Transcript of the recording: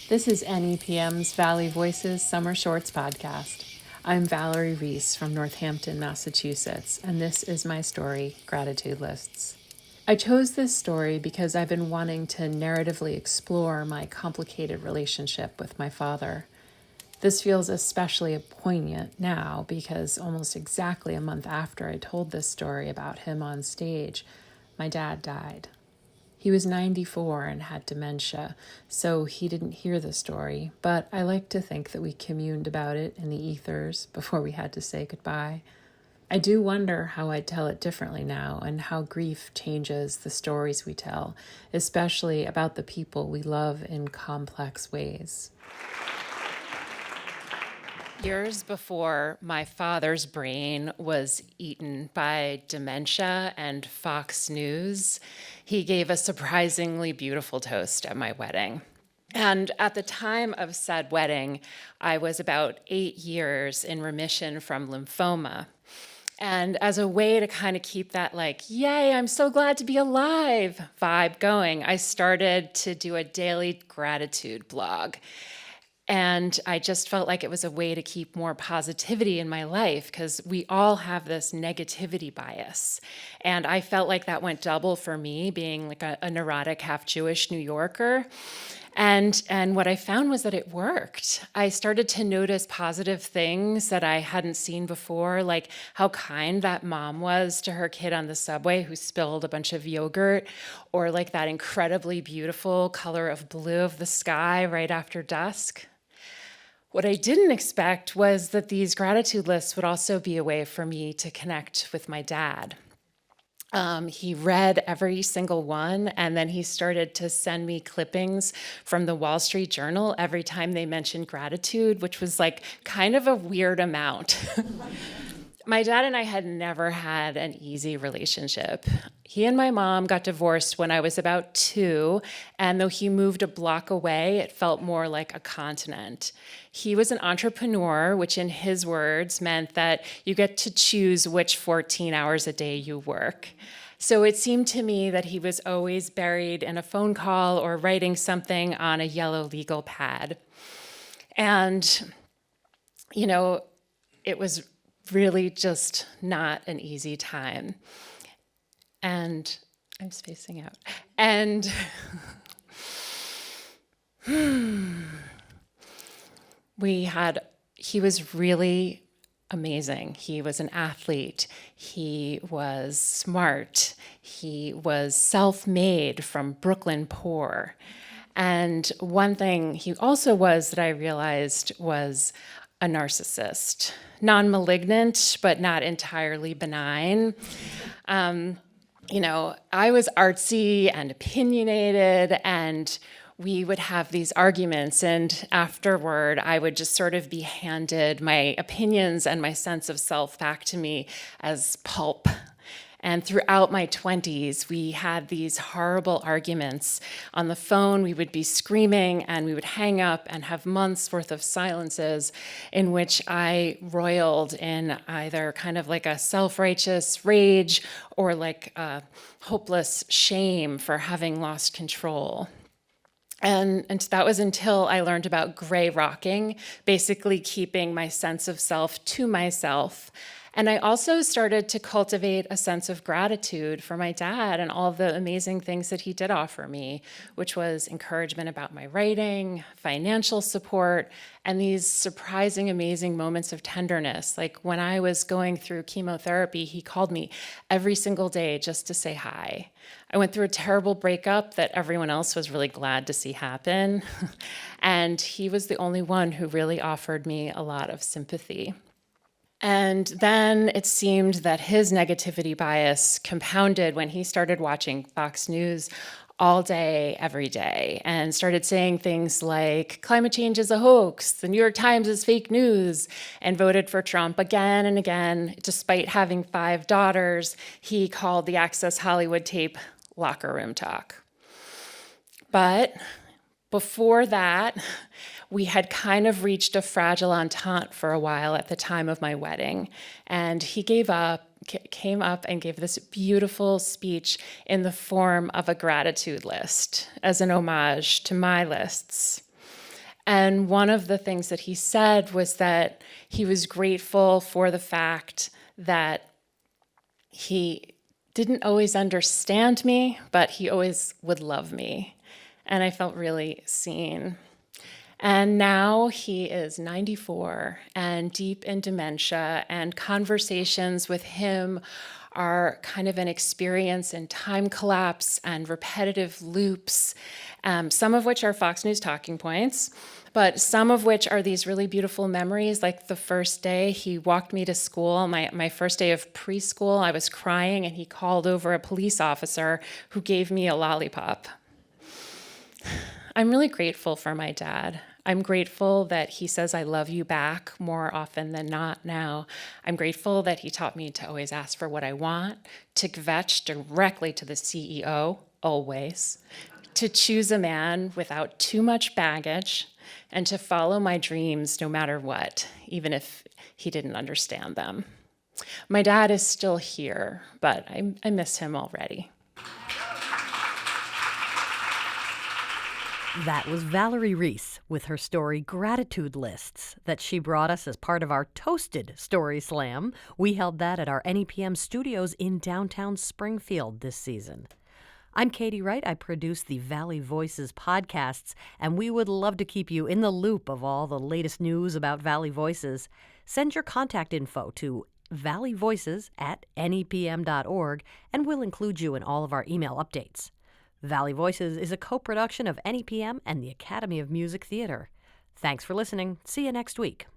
This is NEPM's Valley Voices Summer Shorts podcast. I'm Valerie Reiss from Northampton, Massachusetts, and this is my story, Gratitude Lists. I chose this story because I've been wanting to narratively explore my complicated relationship with my father. This feels especially poignant now because almost exactly a month after I told this story about him on stage, my dad died. He was 94 and had dementia, so he didn't hear the story, but I like to think that we communed about it in the ethers before we had to say goodbye. I do wonder how I'd tell it differently now and how grief changes the stories we tell, especially about the people we love in complex ways. Years before my father's brain was eaten by dementia and Fox News, he gave a surprisingly beautiful toast at my wedding. And at the time of said wedding, I was about 8 years in remission from lymphoma. And as a way to kind of keep that yay, I'm so glad to be alive vibe going, I started to do a daily gratitude blog. And I just felt like it was a way to keep more positivity in my life because we all have this negativity bias. And I felt like that went double for me, being like a neurotic, half Jewish New Yorker. And what I found was that it worked. I started to notice positive things that I hadn't seen before, like how kind that mom was to her kid on the subway who spilled a bunch of yogurt, or like that incredibly beautiful color of blue of the sky right after dusk. What I didn't expect was that these gratitude lists would also be a way for me to connect with my dad. He read every single one, and then he started to send me clippings from the Wall Street Journal every time they mentioned gratitude, which was like kind of a weird amount. My dad and I had never had an easy relationship. He and my mom got divorced when I was about 2, and though he moved a block away, it felt more like a continent. He was an entrepreneur, which in his words meant that you get to choose which 14 hours a day you work. So it seemed to me that he was always buried in a phone call or writing something on a yellow legal pad. And, it was really just not an easy time. And I'm spacing out. And he was really amazing. He was an athlete. He was smart. He was self-made from Brooklyn poor. And one thing he also was that I realized was a narcissist. Non-malignant, but not entirely benign. I was artsy and opinionated, and we would have these arguments, and afterward, I would just sort of be handed my opinions and my sense of self back to me as pulp. And throughout my 20s, we had these horrible arguments. On the phone, we would be screaming, and we would hang up and have months worth of silences in which I roiled in either kind of like a self-righteous rage or like a hopeless shame for having lost control. And that was until I learned about gray rocking, basically keeping my sense of self to myself. And I also started to cultivate a sense of gratitude for my dad and all the amazing things that he did offer me, which was encouragement about my writing, financial support, and these surprising, amazing moments of tenderness. Like when I was going through chemotherapy, he called me every single day just to say hi. I went through a terrible breakup that everyone else was really glad to see happen. And he was the only one who really offered me a lot of sympathy. And then it seemed that his negativity bias compounded when he started watching Fox News all day, every day, and started saying things like, climate change is a hoax, the New York Times is fake news, and voted for Trump again and again. Despite having 5 daughters, he called the Access Hollywood tape locker room talk. But before that, we had kind of reached a fragile entente for a while at the time of my wedding. And he came up and gave this beautiful speech in the form of a gratitude list as an homage to my lists. And one of the things that he said was that he was grateful for the fact that he didn't always understand me, but he always would love me. And I felt really seen. And now he is 94 and deep in dementia, and conversations with him are kind of an experience in time collapse and repetitive loops, some of which are Fox News talking points, but some of which are these really beautiful memories, like the first day he walked me to school, my first day of preschool. I was crying, and he called over a police officer who gave me a lollipop. I'm really grateful for my dad. I'm grateful that he says I love you back more often than not now. I'm grateful that he taught me to always ask for what I want, to kvetch directly to the CEO, always, to choose a man without too much baggage, and to follow my dreams no matter what, even if he didn't understand them. My dad is still here, but I miss him already. That was Valerie Reiss with her story Gratitude Lists that she brought us as part of our Toasted Story Slam. We held that at our NEPM studios in downtown Springfield this season. I'm Katie Wright. I produce the Valley Voices podcasts, and we would love to keep you in the loop of all the latest news about Valley Voices. Send your contact info to valleyvoices@nepm.org, and we'll include you in all of our email updates. Valley Voices is a co-production of NEPM and the Academy of Music Theater. Thanks for listening. See you next week.